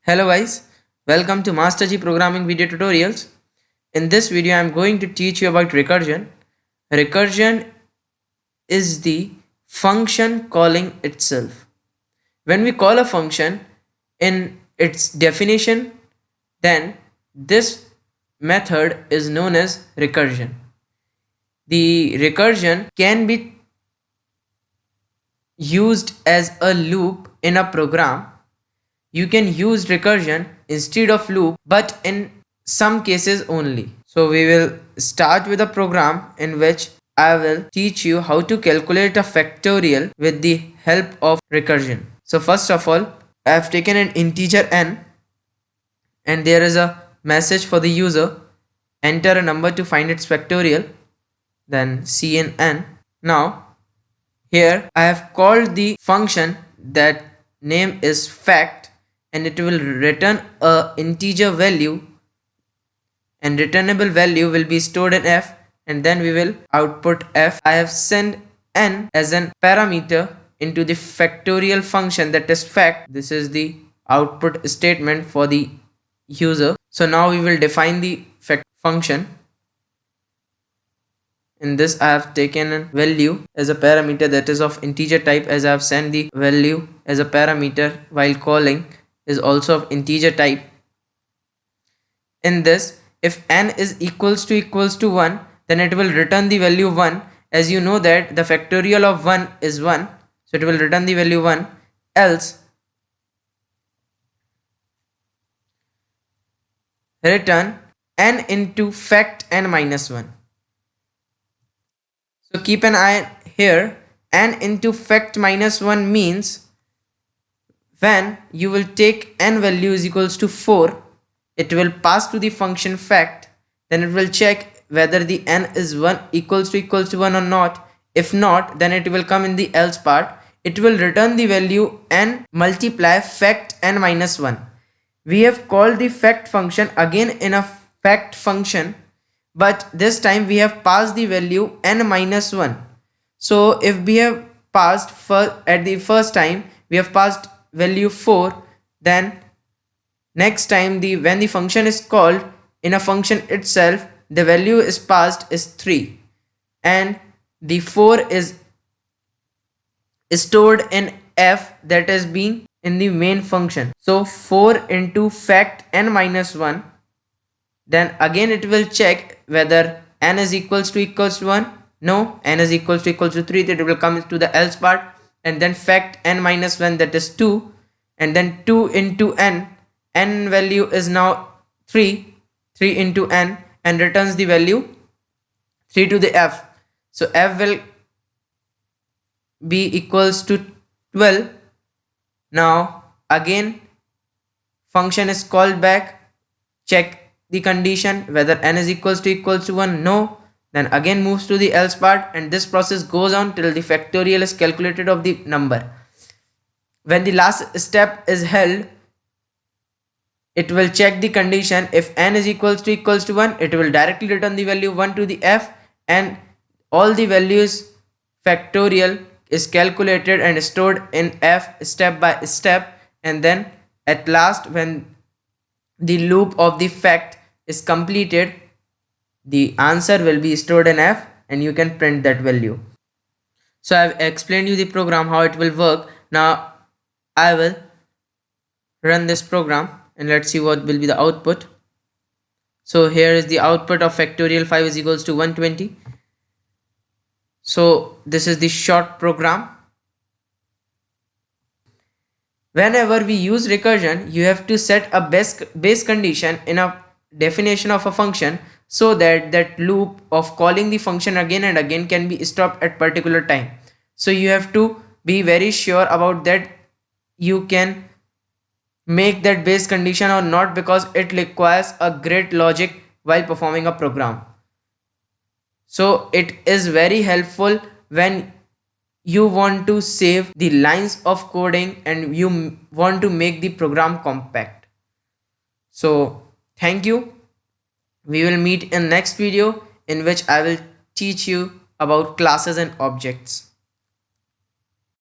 Hello guys, welcome to Master G Programming video tutorials. In this video I am going to teach you about recursion. Recursion is the function calling itself. When we call a function in its definition, then this method is known as recursion. The recursion can be used as a loop in a program. You can use recursion instead of loop, but in some cases only. So we will start with a program in which I will teach you how to calculate a factorial with the help of recursion. So first of all, I have taken an integer n and there is a message for the user. Enter a number to find its factorial, then cn. Now here I have called the function that name is fact, and it will return a integer value, and returnable value will be stored in f, and then we will output f. I have sent n as an parameter into the factorial function that is fact. This is the output statement for the user. So now we will define the fact function. In this I have taken a value as a parameter that is of integer type, as I have sent the value as a parameter while calling is also of integer type. In this, if n is equals to 1, then it will return the value 1. As you know that the factorial of 1 is 1, so it will return the value 1. Else return n into fact n minus 1. So keep an eye here. N into fact minus 1 means when you will take n value is equals to 4, it will pass to the function fact, then it will check whether the n is equals to 1 or not. If not, then it will come in the else part. It will return the value n multiply fact n minus 1. We have called the fact function again in a fact function, but this time we have passed the value n minus 1. So if we have passed at the first time we have passed value 4, then next time when the function is called in a function itself, the value is passed is 3, and the 4 is stored in f, that is being in the main function. So 4 into fact n minus 1, then again it will check whether n is equals to 1. No, n is equals to 3, that it will come to the else part, and then fact n minus 1, that is 2, and then 2 into n value is now 3 into n, and returns the value 3 to the f. So f will be equals to 12. Now again function is called back, check the condition whether n is equals to 1. No, then again moves to the else part, and this process goes on till the factorial is calculated of the number. When the last step is held, it will check the condition. If n is equals to 1, it will directly return the value 1 to the f, and all the values factorial is calculated and stored in f step by step, and then at last when the loop of the fact is completed, the answer will be stored in f and you can print that value. So I have explained you the program how it will work. Now I will run this program and let's see what will be the output. So here is the output of factorial 5 is equals to 120. So this is the short program. Whenever we use recursion, you have to set a base condition in a definition of a function, so that that loop of calling the function again and again can be stopped at particular time. So you have to be very sure about that you can make that base condition or not, because it requires a great logic while performing a program. So it is very helpful when you want to save the lines of coding and you want to make the program compact. So thank you. We will meet in next video in which I will teach you about classes and objects.